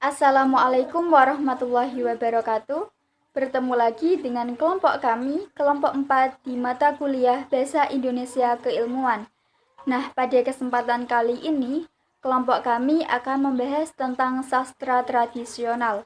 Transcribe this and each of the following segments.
Assalamualaikum warahmatullahi wabarakatuh. Bertemu lagi dengan kelompok kami, kelompok 4 di mata kuliah Bahasa Indonesia Keilmuan. Nah, pada kesempatan kali ini, kelompok kami akan membahas tentang sastra tradisional.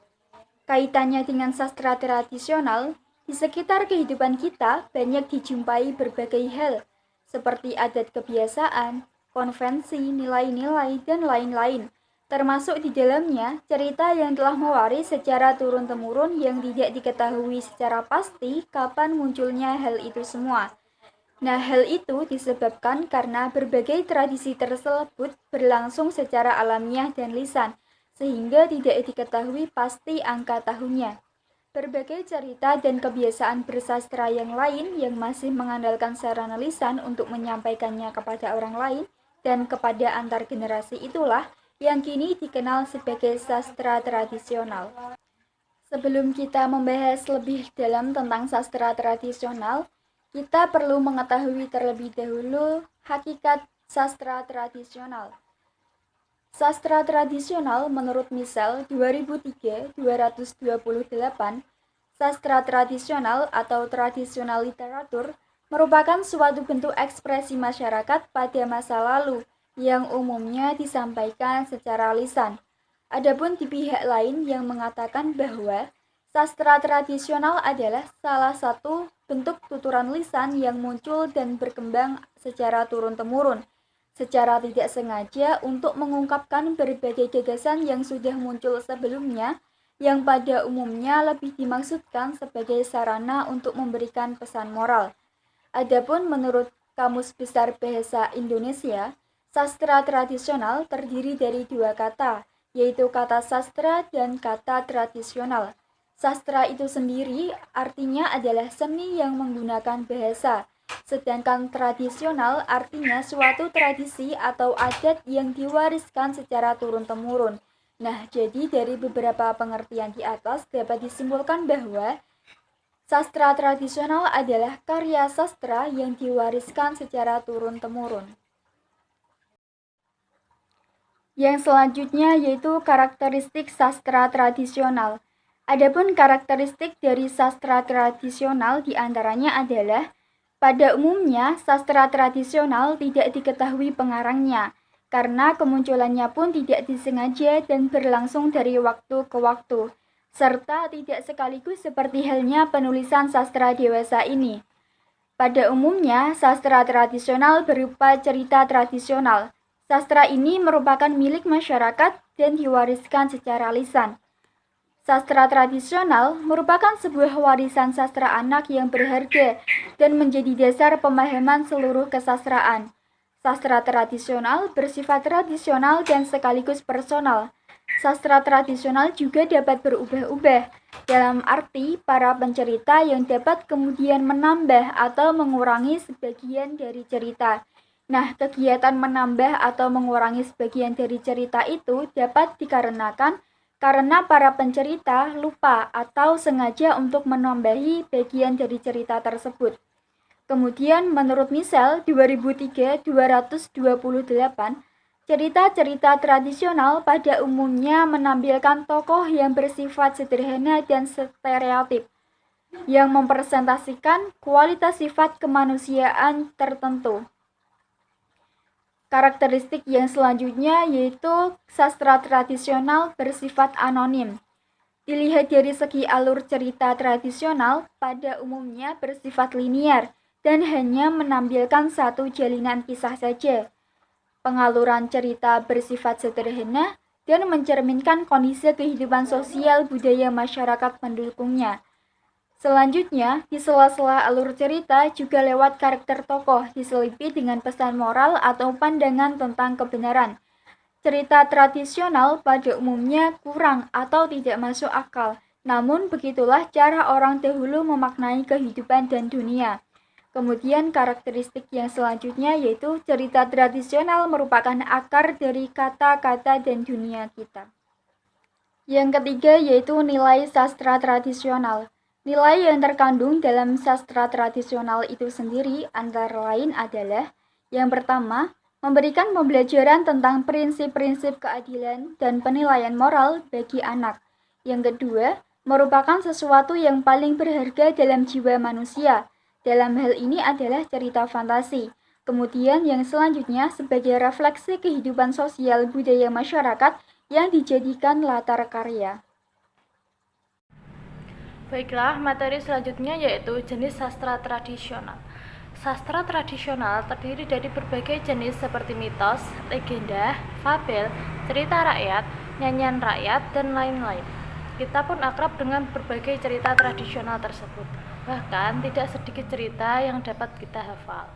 Kaitannya dengan sastra tradisional, di sekitar kehidupan kita banyak dijumpai berbagai hal, seperti adat kebiasaan, konvensi, nilai-nilai, dan lain-lain. Termasuk di dalamnya cerita yang telah mewaris secara turun-temurun yang tidak diketahui secara pasti kapan munculnya hal itu semua. Nah, hal itu disebabkan karena berbagai tradisi tersebut berlangsung secara alamiah dan lisan, sehingga tidak diketahui pasti angka tahunnya. Berbagai cerita dan kebiasaan bersastra yang lain yang masih mengandalkan sarana lisan untuk menyampaikannya kepada orang lain dan kepada antar generasi itulah yang kini dikenal sebagai sastra tradisional. Sebelum kita membahas lebih dalam tentang sastra tradisional, kita perlu mengetahui terlebih dahulu hakikat sastra tradisional. Sastra tradisional menurut Misal 2003-228, sastra tradisional atau tradisional literatur merupakan suatu bentuk ekspresi masyarakat pada masa lalu yang umumnya disampaikan secara lisan. Adapun di pihak lain yang mengatakan bahwa sastra tradisional adalah salah satu bentuk tuturan lisan yang muncul dan berkembang secara turun-temurun, secara tidak sengaja untuk mengungkapkan berbagai gagasan yang sudah muncul sebelumnya, yang pada umumnya lebih dimaksudkan sebagai sarana untuk memberikan pesan moral. Adapun menurut Kamus Besar Bahasa Indonesia, sastra tradisional terdiri dari dua kata, yaitu kata sastra dan kata tradisional. Sastra itu sendiri artinya adalah seni yang menggunakan bahasa, sedangkan tradisional artinya suatu tradisi atau adat yang diwariskan secara turun-temurun. Nah, jadi dari beberapa pengertian di atas dapat disimpulkan bahwa sastra tradisional adalah karya sastra yang diwariskan secara turun-temurun. Yang selanjutnya yaitu karakteristik sastra tradisional. Adapun karakteristik dari sastra tradisional diantaranya adalah pada umumnya sastra tradisional tidak diketahui pengarangnya, karena kemunculannya pun tidak disengaja dan berlangsung dari waktu ke waktu, serta tidak sekaligus seperti halnya penulisan sastra dewasa ini. Pada umumnya, sastra tradisional berupa cerita tradisional. Sastra ini merupakan milik masyarakat dan diwariskan secara lisan. Sastra tradisional merupakan sebuah warisan sastra anak yang berharga dan menjadi dasar pemahaman seluruh kesastraan. Sastra tradisional bersifat tradisional dan sekaligus personal. Sastra tradisional juga dapat berubah-ubah, dalam arti para pencerita yang dapat kemudian menambah atau mengurangi sebagian dari cerita. Nah, kegiatan menambah atau mengurangi sebagian dari cerita itu dapat dikarenakan karena para pencerita lupa atau sengaja untuk menambahi bagian dari cerita tersebut. Kemudian menurut Misal 2003-228, cerita-cerita tradisional pada umumnya menampilkan tokoh yang bersifat sederhana dan stereotip, yang mempresentasikan kualitas sifat kemanusiaan tertentu. Karakteristik yang selanjutnya yaitu sastra tradisional bersifat anonim. Dilihat dari segi alur cerita tradisional, pada umumnya bersifat linier dan hanya menampilkan satu jalinan kisah saja. Pengaluran cerita bersifat sederhana dan mencerminkan kondisi kehidupan sosial budaya masyarakat pendukungnya. Selanjutnya, di sela-sela alur cerita juga lewat karakter tokoh diselipi dengan pesan moral atau pandangan tentang kebenaran. Cerita tradisional pada umumnya kurang atau tidak masuk akal, namun begitulah cara orang dahulu memaknai kehidupan dan dunia. Kemudian karakteristik yang selanjutnya yaitu cerita tradisional merupakan akar dari kata-kata dan dunia kita. Yang ketiga yaitu nilai sastra tradisional. Nilai yang terkandung dalam sastra tradisional itu sendiri antara lain adalah yang pertama, memberikan pembelajaran tentang prinsip-prinsip keadilan dan penilaian moral bagi anak. Yang kedua, merupakan sesuatu yang paling berharga dalam jiwa manusia. Dalam hal ini adalah cerita fantasi. Kemudian yang selanjutnya sebagai refleksi kehidupan sosial budaya masyarakat yang dijadikan latar karya. Baiklah, materi selanjutnya yaitu jenis sastra tradisional. Sastra tradisional terdiri dari berbagai jenis seperti mitos, legenda, fabel, cerita rakyat, nyanyian rakyat, dan lain-lain. Kita pun akrab dengan berbagai cerita tradisional tersebut. Bahkan tidak sedikit cerita yang dapat kita hafal.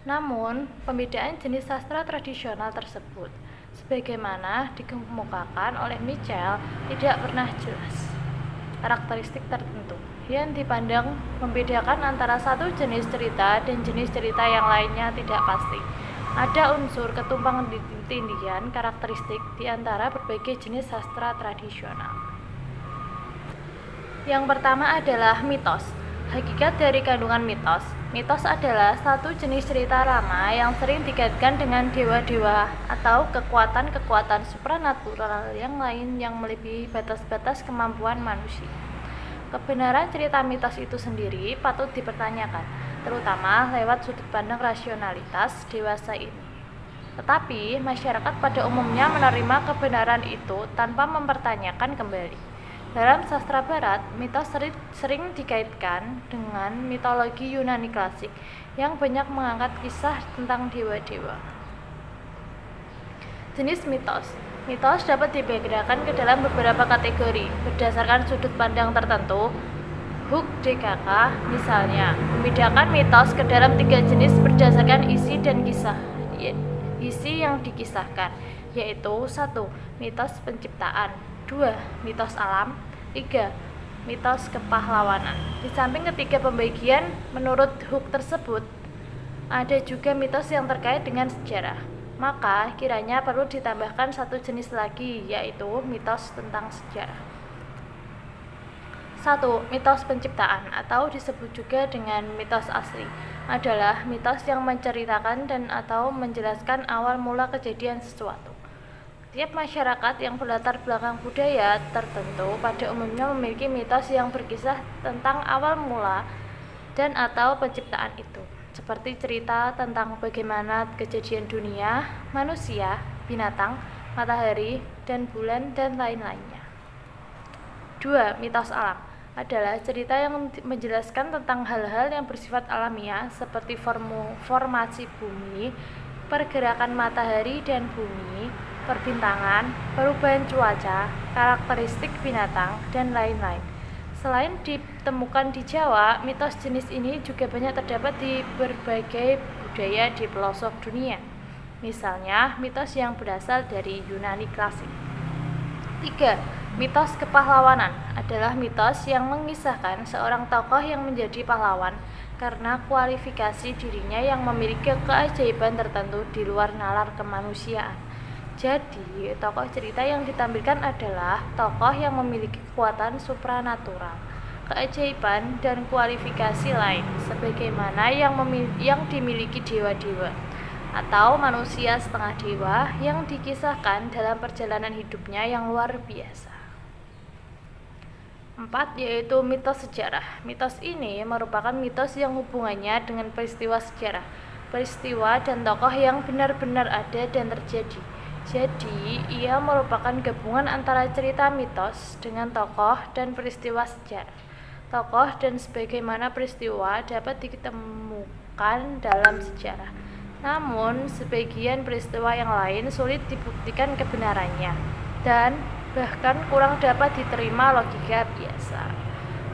Namun, pembedaan jenis sastra tradisional tersebut, sebagaimana dikemukakan oleh Mitchell, tidak pernah jelas. Karakteristik tertentu yang dipandang membedakan antara satu jenis cerita dan jenis cerita yang lainnya tidak pasti. Ada unsur ketumpang tindihan karakteristik di antara berbagai jenis sastra tradisional. Yang pertama adalah mitos. Hakikat dari kandungan mitos. Mitos adalah satu jenis cerita lama yang sering dikaitkan dengan dewa-dewa atau kekuatan-kekuatan supranatural yang lain yang melebihi batas-batas kemampuan manusia. Kebenaran cerita mitos itu sendiri patut dipertanyakan, terutama lewat sudut pandang rasionalitas dewasa ini. Tetapi masyarakat pada umumnya menerima kebenaran itu tanpa mempertanyakan kembali. Dalam sastra barat, mitos sering dikaitkan dengan mitologi Yunani klasik yang banyak mengangkat kisah tentang dewa-dewa. Jenis mitos. Mitos dapat dibedakan ke dalam beberapa kategori berdasarkan sudut pandang tertentu. Hug DKK misalnya membedakan mitos ke dalam 3 jenis berdasarkan isi dan kisah. Isi yang dikisahkan yaitu 1. Mitos penciptaan, 2. Mitos alam, 3. Mitos kepahlawanan. Di samping ketiga pembagian menurut Hug tersebut, ada juga mitos yang terkait dengan sejarah. Maka kiranya perlu ditambahkan satu jenis lagi, yaitu mitos tentang sejarah. 1. Mitos penciptaan atau disebut juga dengan mitos asli adalah mitos yang menceritakan dan atau menjelaskan awal mula kejadian sesuatu. Tiap masyarakat yang berlatar belakang budaya tertentu pada umumnya memiliki mitos yang berkisah tentang awal mula dan atau penciptaan itu, seperti cerita tentang bagaimana kejadian dunia, manusia, binatang, matahari, dan bulan, dan lain-lainnya. 2. Mitos alam adalah cerita yang menjelaskan tentang hal-hal yang bersifat alamiah seperti formasi bumi, pergerakan matahari dan bumi, perbintangan, perubahan cuaca, karakteristik binatang, dan lain-lain. Selain ditemukan di Jawa, mitos jenis ini juga banyak terdapat di berbagai budaya di pelosok dunia. Misalnya, mitos yang berasal dari Yunani klasik. 3. Mitos kepahlawanan adalah mitos yang mengisahkan seorang tokoh yang menjadi pahlawan karena kualifikasi dirinya yang memiliki keajaiban tertentu di luar nalar kemanusiaan. Jadi, tokoh cerita yang ditampilkan adalah tokoh yang memiliki kekuatan supranatural, keajaiban, dan kualifikasi lain, sebagaimana yang dimiliki dewa-dewa atau manusia setengah dewa yang dikisahkan dalam perjalanan hidupnya yang luar biasa. 4. Yaitu mitos sejarah. Mitos ini merupakan mitos yang hubungannya dengan peristiwa sejarah, peristiwa dan tokoh yang benar-benar ada dan terjadi. Jadi, ia merupakan gabungan antara cerita mitos dengan tokoh dan peristiwa sejarah. Tokoh dan sebagaimana peristiwa dapat ditemukan dalam sejarah. Namun, sebagian peristiwa yang lain sulit dibuktikan kebenarannya dan bahkan kurang dapat diterima logika biasa.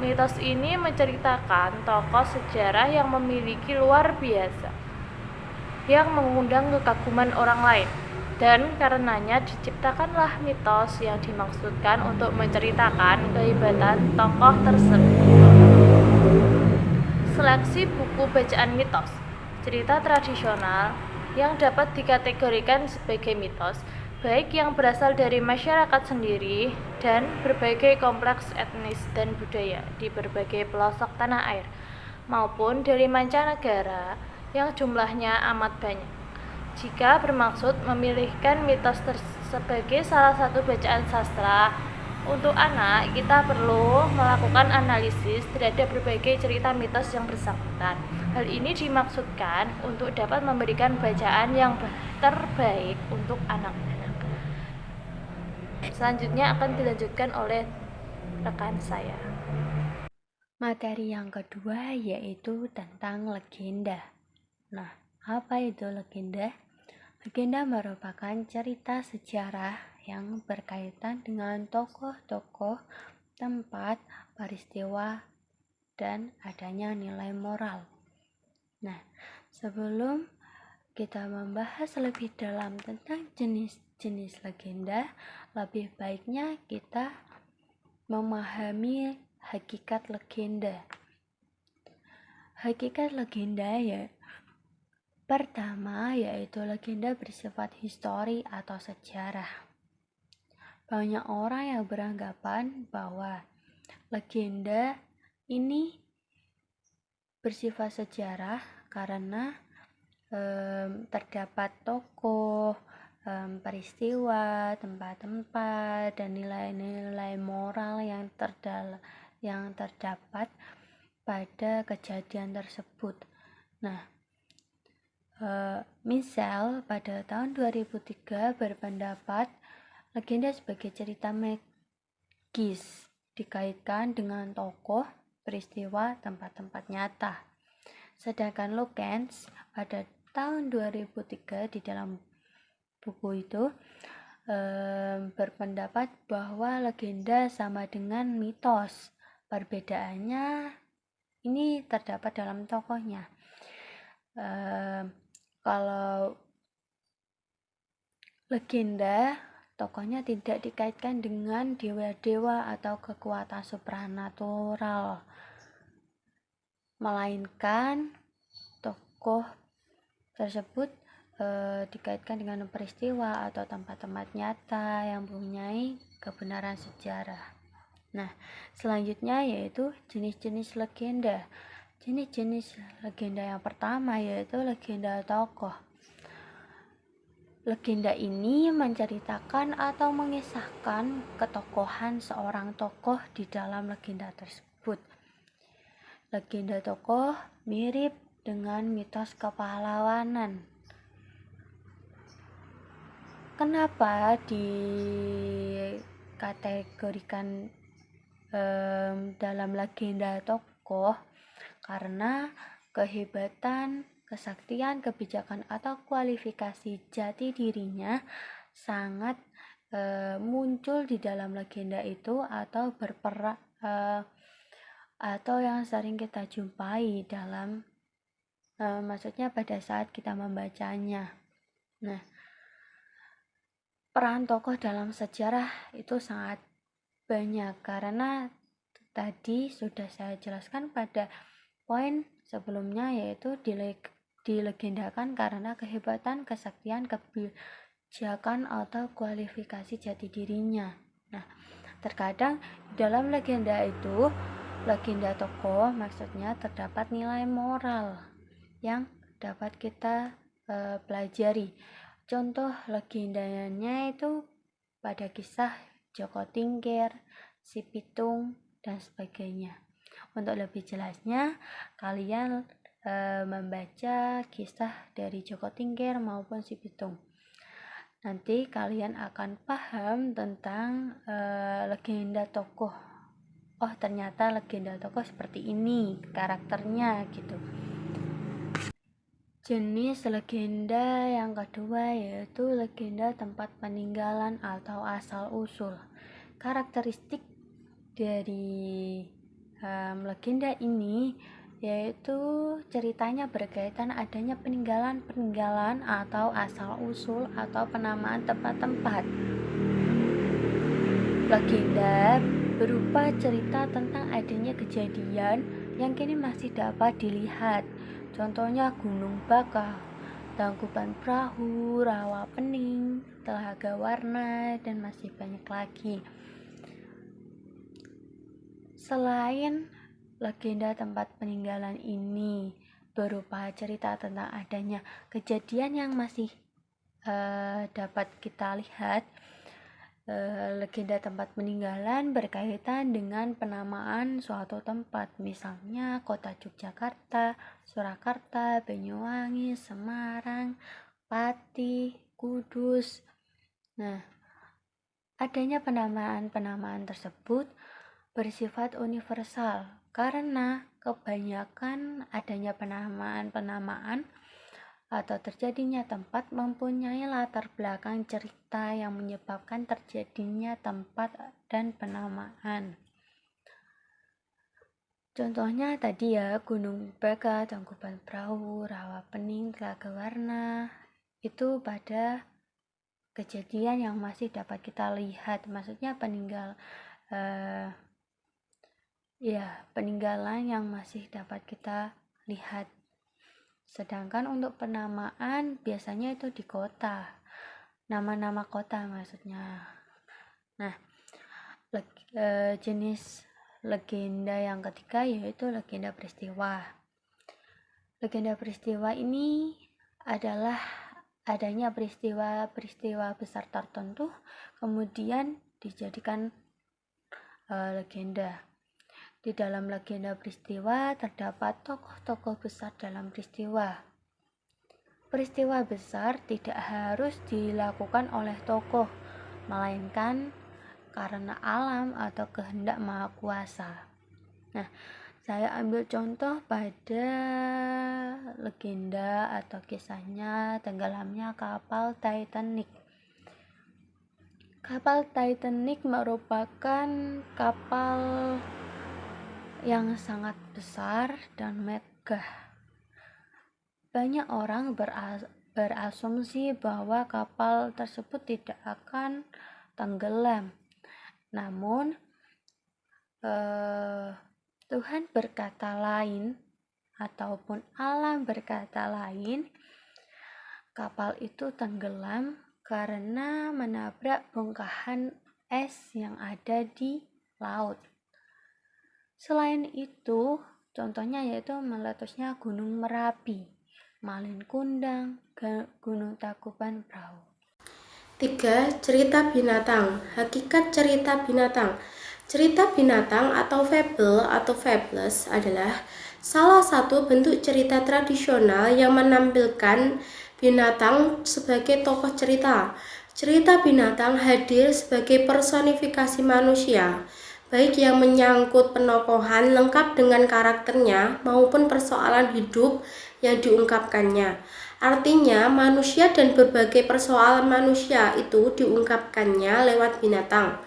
Mitos ini menceritakan tokoh sejarah yang memiliki luar biasa, yang mengundang kekaguman orang lain, dan karenanya diciptakanlah mitos yang dimaksudkan untuk menceritakan kehebatan tokoh tersebut. Seleksi buku bacaan mitos. Cerita tradisional yang dapat dikategorikan sebagai mitos, baik yang berasal dari masyarakat sendiri dan berbagai kompleks etnis dan budaya di berbagai pelosok tanah air, maupun dari mancanegara yang jumlahnya amat banyak. jika bermaksud memilihkan mitos sebagai salah satu bacaan sastra. Untuk anak, kita perlu melakukan analisis terhadap berbagai cerita mitos yang bersangkutan. Hal ini dimaksudkan untuk dapat memberikan bacaan yang terbaik untuk anak-anak. Selanjutnya akan dilanjutkan oleh rekan saya. Materi yang kedua yaitu tentang legenda. Nah, apa itu legenda? Legenda merupakan cerita sejarah yang berkaitan dengan tokoh-tokoh, tempat, peristiwa, dan adanya nilai moral. Nah, sebelum kita membahas lebih dalam tentang jenis-jenis legenda, lebih baiknya kita memahami hakikat legenda. Hakikat legenda pertama yaitu legenda bersifat histori atau sejarah. Banyak orang yang beranggapan bahwa legenda ini bersifat sejarah karena terdapat tokoh, peristiwa, tempat-tempat, dan nilai-nilai moral yang terdapat pada kejadian tersebut. Nah, misal pada tahun 2003 berpendapat legenda sebagai cerita magis dikaitkan dengan tokoh, peristiwa, tempat-tempat nyata. Sedangkan Lukens pada tahun 2003 di dalam buku itu berpendapat bahwa legenda sama dengan mitos. Perbedaannya ini terdapat dalam tokohnya. Kalau legenda, tokohnya tidak dikaitkan dengan dewa-dewa atau kekuatan supranatural, melainkan tokoh tersebut dikaitkan dengan peristiwa atau tempat-tempat nyata yang mempunyai kebenaran sejarah. Nah, selanjutnya yaitu jenis-jenis legenda. Jenis-jenis legenda yang pertama yaitu legenda tokoh. Legenda ini menceritakan atau mengisahkan ketokohan seorang tokoh di dalam legenda tersebut. Legenda tokoh mirip dengan mitos kepahlawanan. Kenapa dikategorikan dalam legenda tokoh? Karena kehebatan, kesaktian, kebijakan atau kualifikasi jati dirinya sangat muncul di dalam legenda itu atau atau yang sering kita jumpai dalam maksudnya pada saat kita membacanya. Nah, peran tokoh dalam sejarah itu sangat banyak karena tadi sudah saya jelaskan pada poin sebelumnya yaitu dilegendakan karena kehebatan, kesaktian, kebijakan atau kualifikasi jati dirinya. Nah, terkadang dalam legenda itu, legenda tokoh maksudnya terdapat nilai moral yang dapat kita pelajari. Contoh legendanya itu pada kisah Joko Tingkir, Si Pitung, dan sebagainya. Untuk lebih jelasnya, kalian membaca kisah dari Joko Tingkir maupun Si Pitung. Nanti kalian akan paham tentang legenda tokoh. Oh, ternyata legenda tokoh seperti ini karakternya gitu. Jenis legenda yang kedua yaitu legenda tempat peninggalan atau asal-usul. Karakteristik dari legenda ini yaitu ceritanya berkaitan adanya peninggalan atau asal-usul atau penamaan tempat-tempat. Legenda berupa cerita tentang adanya kejadian yang kini masih dapat dilihat. Contohnya Gunung Bakau, Tangkuban Perahu, Rawa Pening, Telaga Warna, dan masih banyak lagi. Selain legenda tempat peninggalan ini berupa cerita tentang adanya kejadian yang masih dapat kita lihat, legenda tempat peninggalan berkaitan dengan penamaan suatu tempat, misalnya kota Yogyakarta, Surakarta, Banyuwangi, Semarang, Pati, Kudus. Nah, adanya penamaan-penamaan tersebut bersifat universal karena kebanyakan adanya penamaan-penamaan atau terjadinya tempat mempunyai latar belakang cerita yang menyebabkan terjadinya tempat dan penamaan. Contohnya tadi ya, Gunung Baka, Tangkuban Perahu, Rawa Pening, Telaga Warna, itu pada kejadian yang masih dapat kita lihat, maksudnya peninggalan yang masih dapat kita lihat. Sedangkan untuk penamaan biasanya itu di kota, nama-nama kota maksudnya. Nah, jenis legenda yang ketiga yaitu legenda peristiwa. Legenda peristiwa ini adalah adanya peristiwa besar tertentu kemudian dijadikan legenda. Di dalam legenda peristiwa terdapat tokoh-tokoh besar dalam peristiwa. Peristiwa besar tidak harus dilakukan oleh tokoh, melainkan karena alam atau kehendak Maha Kuasa. Nah, saya ambil contoh pada legenda atau kisahnya tenggelamnya kapal Titanic. Kapal Titanic merupakan kapal yang sangat besar dan megah. Banyak orang berasumsi bahwa kapal tersebut tidak akan tenggelam. Namun Tuhan berkata lain ataupun alam berkata lain. Kapal itu tenggelam karena menabrak bongkahan es yang ada di laut. Selain itu, contohnya yaitu meletusnya Gunung Merapi, Malin Kundang, Gunung Tangkuban Perahu. 3. Cerita binatang. Hakikat cerita binatang. Cerita binatang atau fable atau fables adalah salah satu bentuk cerita tradisional yang menampilkan binatang sebagai tokoh cerita. Cerita binatang hadir sebagai personifikasi manusia, baik yang menyangkut penokohan lengkap dengan karakternya maupun persoalan hidup yang diungkapkannya. Artinya, manusia dan berbagai persoalan manusia itu diungkapkannya lewat binatang.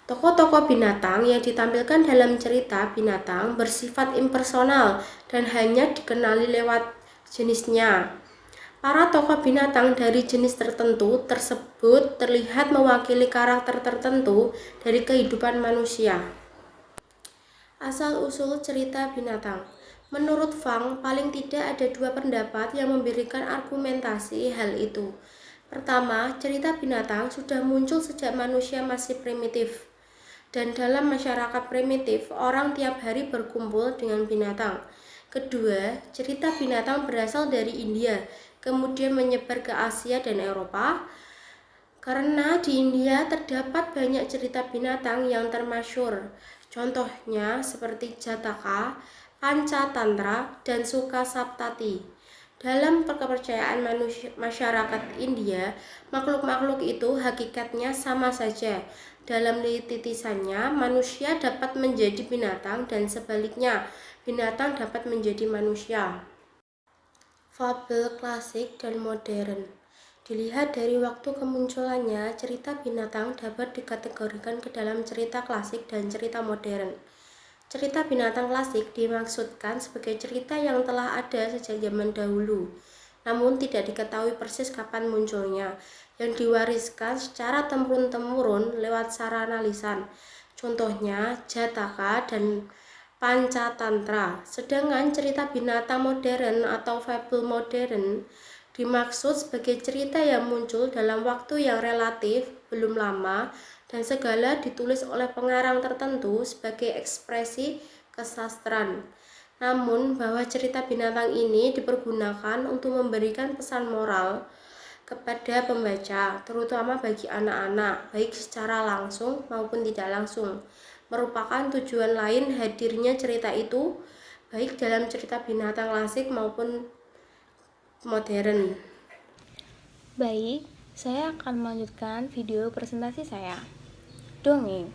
Tokoh-tokoh binatang yang ditampilkan dalam cerita binatang bersifat impersonal dan hanya dikenali lewat jenisnya. Para tokoh binatang dari jenis tertentu tersebut terlihat mewakili karakter tertentu dari kehidupan manusia. Asal-usul cerita binatang. Menurut Fang, paling tidak ada dua pendapat yang memberikan argumentasi hal itu. Pertama, cerita binatang sudah muncul sejak manusia masih primitif. Dan dalam masyarakat primitif, orang tiap hari berkumpul dengan binatang. Kedua, cerita binatang berasal dari India, kemudian menyebar ke Asia dan Eropa. Karena di India terdapat banyak cerita binatang yang termasyhur. Contohnya seperti Jataka, Pancatantra, dan Sukasaptati. Dalam kepercayaan masyarakat India, makhluk-makhluk itu hakikatnya sama saja. Dalam titisannya, manusia dapat menjadi binatang dan sebaliknya, binatang dapat menjadi manusia. Fabel klasik dan modern. Dilihat dari waktu kemunculannya, cerita binatang dapat dikategorikan ke dalam cerita klasik dan cerita modern. Cerita binatang klasik dimaksudkan sebagai cerita yang telah ada sejak zaman dahulu, namun tidak diketahui persis kapan munculnya, yang diwariskan secara temurun-temurun lewat sarana lisan. Contohnya Jataka dan Pancatantra. Sedangkan cerita binatang modern atau fable modern dimaksud sebagai cerita yang muncul dalam waktu yang relatif belum lama dan segala ditulis oleh pengarang tertentu sebagai ekspresi kesastraan. Namun bahwa cerita binatang ini dipergunakan untuk memberikan pesan moral kepada pembaca, terutama bagi anak-anak, baik secara langsung maupun tidak langsung. Merupakan tujuan lain hadirnya cerita itu, baik dalam cerita binatang klasik maupun modern. Baik, saya akan melanjutkan video presentasi saya. Dongeng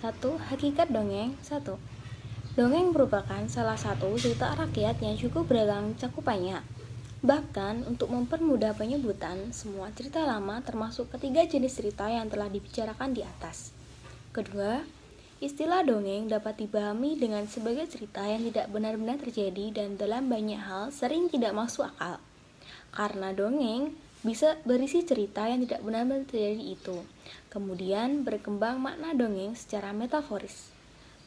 1. Hakikat dongeng 1. Dongeng merupakan salah satu cerita rakyat yang cukup beragam cakupannya. Bahkan, untuk mempermudah penyebutan, semua cerita lama termasuk ketiga jenis cerita yang telah dibicarakan di atas. Kedua, istilah dongeng dapat dipahami dengan sebagai cerita yang tidak benar-benar terjadi dan dalam banyak hal sering tidak masuk akal. Karena dongeng bisa berisi cerita yang tidak benar-benar terjadi itu. Kemudian berkembang makna dongeng secara metaforis.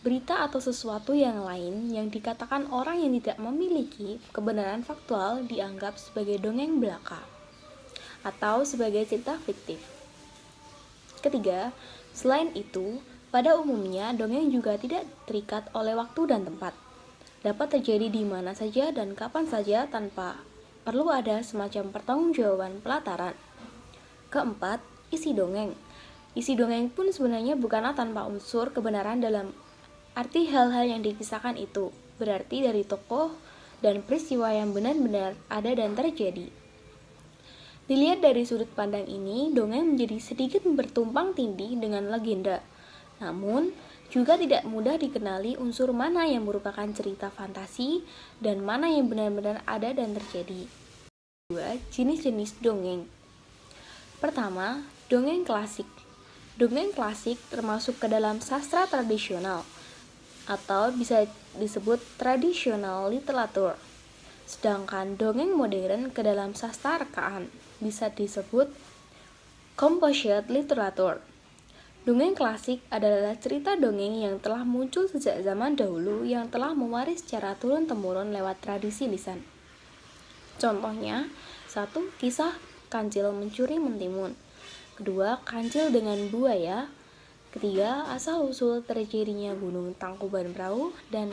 Berita atau sesuatu yang lain yang dikatakan orang yang tidak memiliki kebenaran faktual dianggap sebagai dongeng belaka atau sebagai cerita fiktif. Ketiga, selain itu, pada umumnya dongeng juga tidak terikat oleh waktu dan tempat. Dapat terjadi di mana saja dan kapan saja tanpa perlu ada semacam pertanggungjawaban pelataran. Keempat, isi dongeng. Isi dongeng pun sebenarnya bukanlah tanpa unsur kebenaran dalam arti hal-hal yang dikisahkan itu, berarti dari tokoh dan peristiwa yang benar-benar ada dan terjadi. Dilihat dari sudut pandang ini, dongeng menjadi sedikit bertumpang tindih dengan legenda. Namun, juga tidak mudah dikenali unsur mana yang merupakan cerita fantasi dan mana yang benar-benar ada dan terjadi. 2. Jenis-jenis dongeng. Pertama, dongeng klasik. Dongeng klasik termasuk ke dalam sastra tradisional, atau bisa disebut traditional literature. Sedangkan dongeng modern ke dalam sastra rekaan, bisa disebut composite literature. Dongeng klasik adalah cerita dongeng yang telah muncul sejak zaman dahulu yang telah mewaris secara turun-temurun lewat tradisi lisan. Contohnya, 1. Kisah Kancil mencuri mentimun. 2. Kancil dengan buaya. Ketiga, asal-usul terjadinya Gunung Tangkuban Perahu. Dan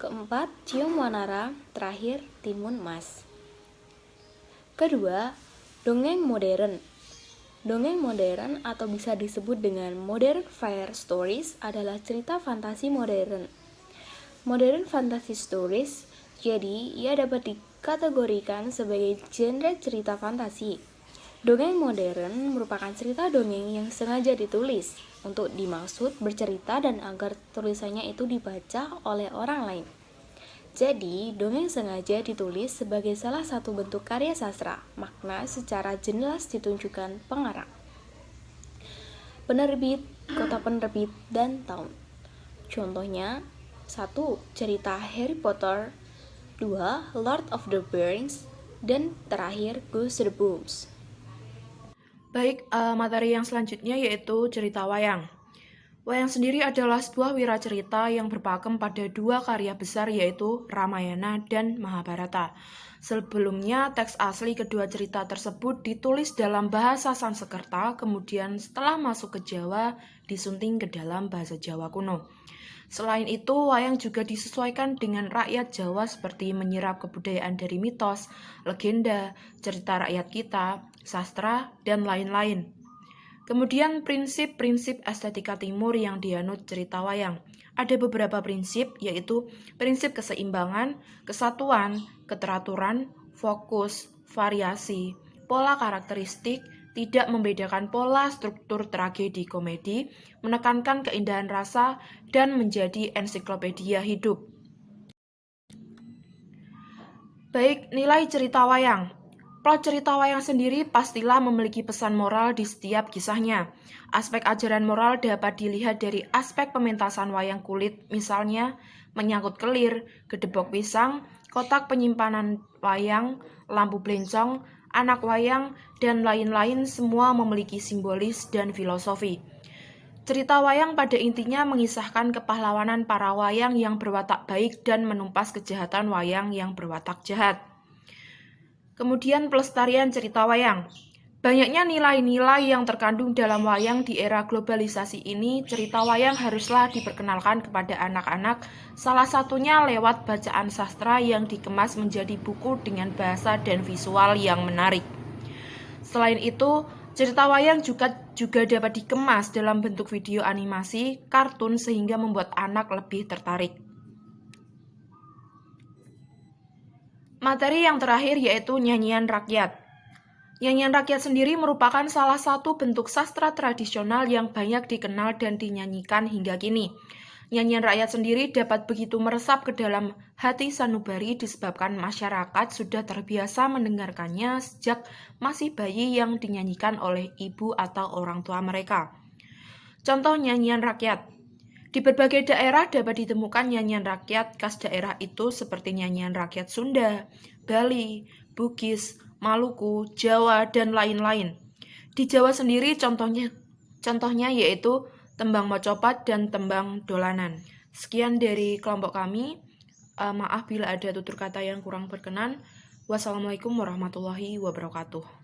keempat, Cium Wanara. Terakhir, Timun Mas. Kedua, dongeng modern. Dongeng modern atau bisa disebut dengan modern fairy stories adalah cerita fantasi modern. Modern fantasy stories, jadi ia dapat dikategorikan sebagai genre cerita fantasi. Dongeng modern merupakan cerita dongeng yang sengaja ditulis untuk dimaksud bercerita dan agar tulisannya itu dibaca oleh orang lain. Jadi, dongeng sengaja ditulis sebagai salah satu bentuk karya sastra, makna secara jelas ditunjukkan pengarang, penerbit, kota penerbit, dan tahun. Contohnya, 1. Cerita Harry Potter, 2. Lord of the Rings, dan terakhir Goosebumps. Baik, materi yang selanjutnya yaitu cerita wayang. Wayang sendiri adalah sebuah wiracerita yang berpakem pada dua karya besar yaitu Ramayana dan Mahabharata. Sebelumnya, teks asli kedua cerita tersebut ditulis dalam bahasa Sanskerta, kemudian setelah masuk ke Jawa, disunting ke dalam bahasa Jawa kuno. Selain itu, wayang juga disesuaikan dengan rakyat Jawa seperti menyerap kebudayaan dari mitos, legenda, cerita rakyat kita, sastra, dan lain-lain. Kemudian prinsip-prinsip estetika timur yang dianut cerita wayang. Ada beberapa prinsip, yaitu prinsip keseimbangan, kesatuan, keteraturan, fokus, variasi, pola karakteristik, tidak membedakan pola struktur tragedi komedi, menekankan keindahan rasa, dan menjadi ensiklopedia hidup. Baik, nilai cerita wayang. Plot cerita wayang sendiri pastilah memiliki pesan moral di setiap kisahnya. Aspek ajaran moral dapat dilihat dari aspek pementasan wayang kulit, misalnya menyangkut kelir, gedebok pisang, kotak penyimpanan wayang, lampu blencong, anak wayang, dan lain-lain semua memiliki simbolis dan filosofi. Cerita wayang pada intinya mengisahkan kepahlawanan para wayang yang berwatak baik dan menumpas kejahatan wayang yang berwatak jahat. Kemudian pelestarian cerita wayang. Banyaknya nilai-nilai yang terkandung dalam wayang di era globalisasi ini, cerita wayang haruslah diperkenalkan kepada anak-anak, salah satunya lewat bacaan sastra yang dikemas menjadi buku dengan bahasa dan visual yang menarik. Selain itu, cerita wayang juga dapat dikemas dalam bentuk video animasi, kartun sehingga membuat anak lebih tertarik. Materi yang terakhir yaitu nyanyian rakyat. Nyanyian rakyat sendiri merupakan salah satu bentuk sastra tradisional yang banyak dikenal dan dinyanyikan hingga kini. Nyanyian rakyat sendiri dapat begitu meresap ke dalam hati sanubari disebabkan masyarakat sudah terbiasa mendengarkannya sejak masih bayi yang dinyanyikan oleh ibu atau orang tua mereka. Contoh nyanyian rakyat. Di berbagai daerah dapat ditemukan nyanyian rakyat khas daerah itu seperti nyanyian rakyat Sunda, Bali, Bugis, Maluku, Jawa, dan lain-lain. Di Jawa sendiri contohnya yaitu tembang mocopat dan tembang dolanan. Sekian dari kelompok kami. Maaf bila ada tutur kata yang kurang berkenan. Wassalamualaikum warahmatullahi wabarakatuh.